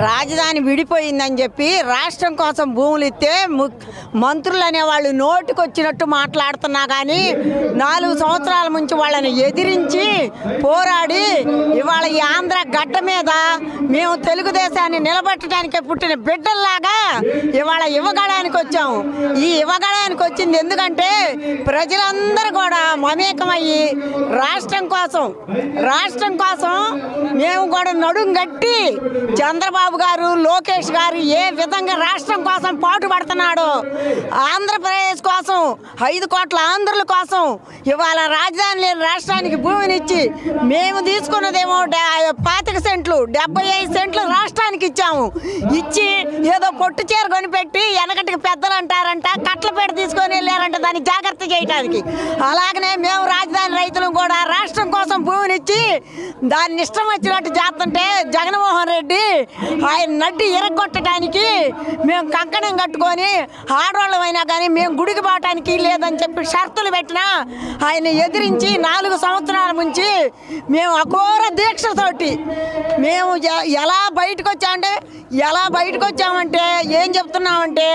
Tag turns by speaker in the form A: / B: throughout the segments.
A: రాజధాని విడిపోయిందని చెప్పి రాష్ట్రం కోసం భూములు ఇస్తే మంత్రులు అనేవాళ్ళు నోటికొచ్చినట్టు మాట్లాడుతున్నా కానీ 4 సంవత్సరాల నుంచి వాళ్ళని ఎదిరించి పోరాడి ఇవాళ ఈ ఆంధ్ర గడ్డ మీద మేము తెలుగుదేశాన్ని నిలబెట్టడానికి పుట్టిన బిడ్డల్లాగా ఇవాళ ఇవ్వగడానికి వచ్చాము. ఈ ఇవ్వగడానికి వచ్చింది ఎందుకంటే ప్రజలందరూ కూడా మమేకమయ్యి రాష్ట్రం కోసం మేము కూడా నడుం గట్టి చంద్రబాబు గారు లోకేష్ గారు ఏ విధంగా రాష్ట్రం కోసం పాటుపడుతున్నాడో ఆంధ్రప్రదేశ్ కోసం 5 కోట్ల ఆంధ్రుల కోసం ఇవాళ రాజధాని లేని రాష్ట్రానికి భూమినిచ్చి మేము తీసుకున్నదేమో 25 సెంట్లు 75 సెంట్లు రాష్ట్రానికి ఇచ్చాము. ఇచ్చి ఏదో పొట్టు చీర కొనిపెట్టి వెనకటికి పెద్దలు అంటారంట కట్లపేట తీసుకొని వెళ్ళారంట దాన్ని జాగ్రత్త చేయడానికి. అలాగనే మేము రాజధాని రైతులు కూడా రాష్ట్రం కోసం భూమినిచ్చి దాన్ని ఇష్టం వచ్చినట్టు చేస్తుంటే జగన్మోహన్ రెడ్డి ఆయన నడ్డి ఎరగొట్టడానికి మేము కంకణం కట్టుకొని ఆడవాళ్ళమైనా కానీ మేము గుడికి పోవటానికి లేదని చెప్పి షరతులు పెట్టినా ఆయన ఎదిరించి 4 సంవత్సరాల నుంచి మేము అఘోర దీక్షతోటి మేము ఎలా బయటకు వచ్చామంటే ఏం చెప్తున్నామంటే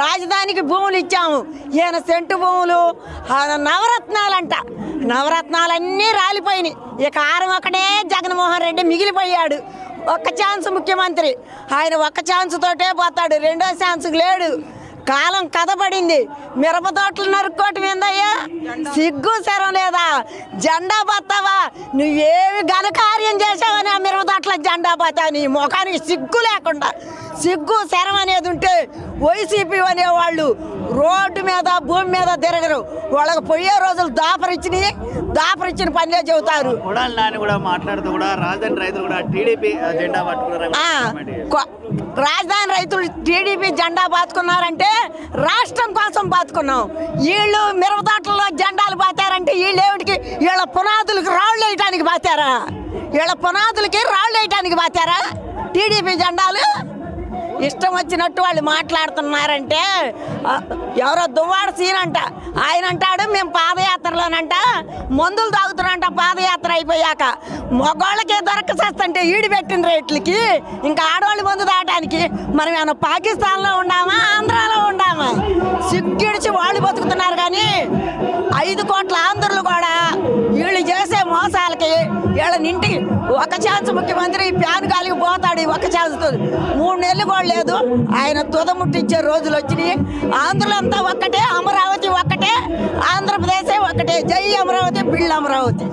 A: రాజధానికి భూములు ఇచ్చాము. ఈయన సెంటు భూములు నవరత్నాలన్నీ రాలిపోయినాయి. ఇక ఆరం ఒకటే జగన్మోహన్ రెడ్డి మిగిలిపోయాడు. ఒక్క ఛాన్స్ ముఖ్యమంత్రి ఆయన ఒక్క ఛాన్స్ తోటే పోతాడు, రెండో ఛాన్స్ లేడు. కాలం కథపడింది. మిరప తోటలు నరుక్కోవటం ఏందయ్యా? సిగ్గు శరం లేదా? జెండా బతావా? నువ్వేమి ఘనకార్యం చేసావని ఆ మిరప తోటల జెండా బతావు? నీ ముఖానికి సిగ్గు లేకుండా సిగ్గు శరం అనేది ఉంటే వైసీపీ అనేవాళ్ళు రోడ్డు మీద భూమి మీద తిరగరు. వాళ్ళకి పోయే రోజులు దాపరిచ్చిన పనిలే చెబుతారు. రాజధాని రైతులు టీడీపీ జెండా బాతుకున్నారంటే రాష్ట్రం కోసం బాతుకున్నాం. వీళ్ళు మిరపతోటల్లో జెండాలు బాతారంటే వీళ్ళేమిటికి వీళ్ళ పునాదులకి రాళ్ళు వేయటానికి బాతారా టీడీపీ జెండాలు? ఇష్టం వచ్చినట్టు వాళ్ళు మాట్లాడుతున్నారంటే ఎవరో దువ్వాడ సీన్ అంట ఆయన అంటాడు మేము పాదయాత్రలోనంట మందులు తాగుతున్నారంట పాదయాత్ర అయిపోయాక. మగవాళ్ళకే దొరకసేస్తంటే ఈడి పెట్టిన రేట్లకి ఇంకా ఆడవాళ్ళు మందు తాగడానికి మనం ఏమన్నా పాకిస్తాన్లో ఉండామా ఆంధ్రాలో ఉండామా? సిగ్గిడిచి వాళ్ళు బతుకుతున్నారు. కానీ 5 కోట్ల ఆంధ్రులు కూడా వీళ్ళు చేసే మోసాలకి వీళ్ళనింటికి ఒక ఛాన్స్ ముఖ్యమంత్రి ప్యాన్ గాలికి పోతాడు. ఒక ఛాన్స్ 3 నెలలు కూడా లేదు. ఆయన తుదముట్టించే రోజులు వచ్చినాయి. ఆంధ్రులంతా ఒక్కటే, అమరావతి ఒక్కటే, ఆంధ్రప్రదేశ్ ఒక్కటే. జై అమరావతి, బిల్డ్ అమరావతి.